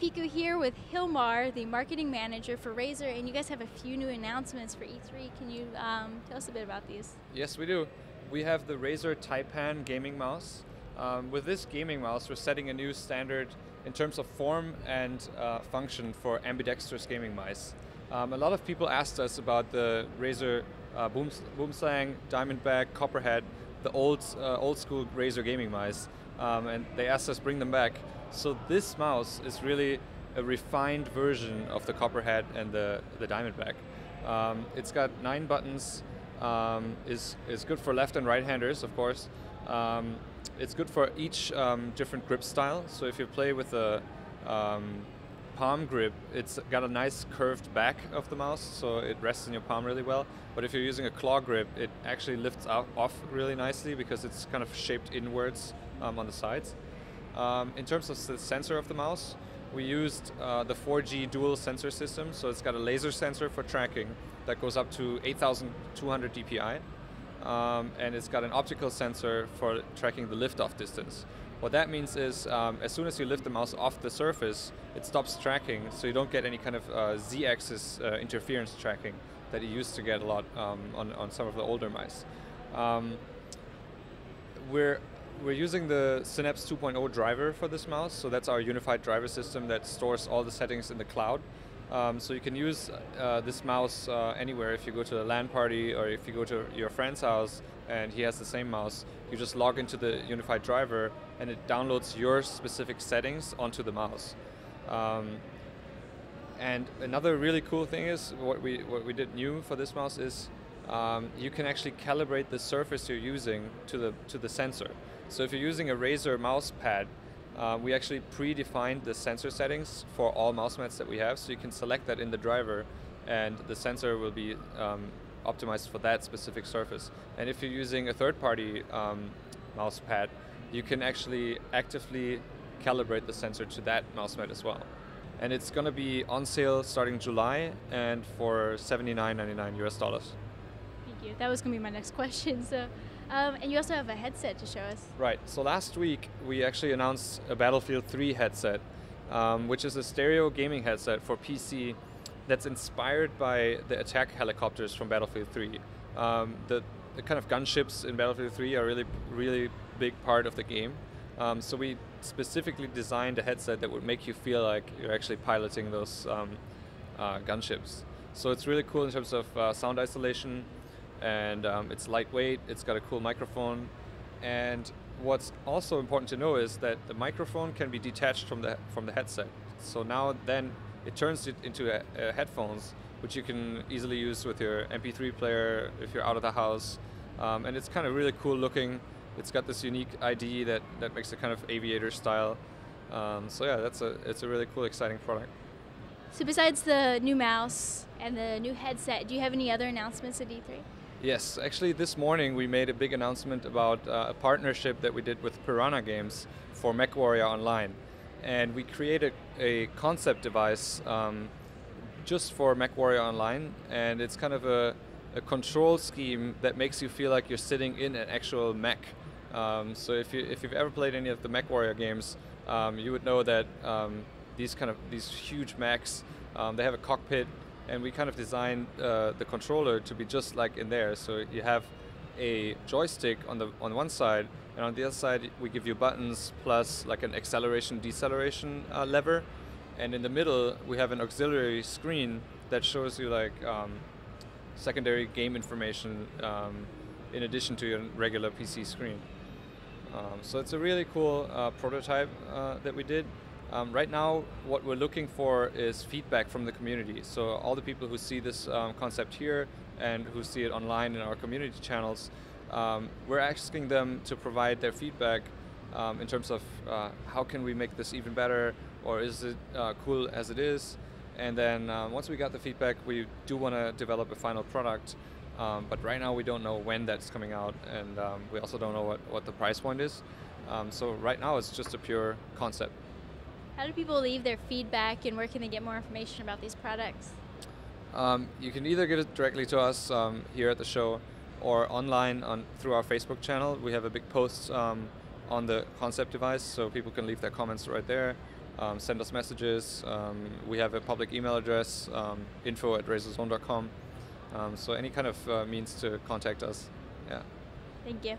Piku here with Hilmar, the marketing manager for Razer, and you guys have a few new announcements for E3. Can you tell us a bit about these? Yes, we do. We have the Razer Taipan gaming mouse. With this gaming mouse, we're setting a new standard in terms of form and function for ambidextrous gaming mice. A lot of people asked us about the Razer Boomslang, Diamondback, Copperhead, the old school Razer gaming mice, and they asked us bring them back. So this mouse is really a refined version of the Copperhead and the Diamondback. It's got 9 buttons, is good for left and right handers, of course. It's good for each different grip style. So if you play with a palm grip, it's got a nice curved back of the mouse, so it rests in your palm really well. But if you're using a claw grip, it actually lifts off really nicely because it's kind of shaped inwards on the sides. In terms of the sensor of the mouse, we used the 4G dual sensor system, so it's got a laser sensor for tracking that goes up to 8,200 dpi, and it's got an optical sensor for tracking the lift-off distance. What that means is, as soon as you lift the mouse off the surface, it stops tracking, so you don't get any kind of Z-axis interference tracking that you used to get a lot on some of the older mice. We're using the Synapse 2.0 driver for this mouse, so that's our unified driver system that stores all the settings in the cloud. So you can use this mouse anywhere. If you go to a LAN party or if you go to your friend's house and he has the same mouse, you just log into the unified driver and it downloads your specific settings onto the mouse. And another really cool thing is, what we did new for this mouse is you can actually calibrate the surface you're using to the sensor. So if you're using a Razer mouse pad, we actually predefined the sensor settings for all mouse mats that we have, so you can select that in the driver and the sensor will be optimized for that specific surface. And if you're using a third-party mouse pad, you can actually actively calibrate the sensor to that mouse mat as well. And it's going to be on sale starting July and for $79.99 US. Thank you. That was going to be my next question. So. And you also have a headset to show us. Right. So last week we actually announced a Battlefield 3 headset, which is a stereo gaming headset for PC that's inspired by the attack helicopters from Battlefield 3. The kind of gunships in Battlefield 3 are really big part of the game. So we specifically designed a headset that would make you feel like you're actually piloting those gunships. So it's really cool in terms of sound isolation. And it's lightweight, it's got a cool microphone, and what's also important to know is that the microphone can be detached from the headset. So now then it turns it into headphones, which you can easily use with your MP3 player if you're out of the house, and it's kind of really cool looking. It's got this unique ID that makes it kind of aviator style. So yeah, it's a really cool, exciting product. So besides the new mouse and the new headset, do you have any other announcements at E3? Yes, actually this morning we made a big announcement about a partnership that we did with Piranha Games for MechWarrior Online. And we created a concept device just for MechWarrior Online, and it's kind of a control scheme that makes you feel like you're sitting in an actual mech. So if you've ever played any of the MechWarrior games, you would know that these huge mechs, they have a cockpit. And we kind of designed the controller to be just like in there. So you have a joystick on one side, and on the other side we give you buttons plus like an acceleration deceleration lever. And in the middle we have an auxiliary screen that shows you like secondary game information in addition to your regular PC screen. So it's a really cool prototype that we did. Right now, what we're looking for is feedback from the community. So all the people who see this concept here and who see it online in our community channels, we're asking them to provide their feedback in terms of how can we make this even better, or is it cool as it is? And then once we got the feedback, we do want to develop a final product. But right now we don't know when that's coming out, and we also don't know what the price point is. So right now it's just a pure concept. How do people leave their feedback, and where can they get more information about these products? You can either get it directly to us here at the show or online through our Facebook channel. We have a big post on the concept device, so people can leave their comments right there. send us messages. We have a public email address, info@razerzone.com. So any kind of means to contact us. Yeah. Thank you.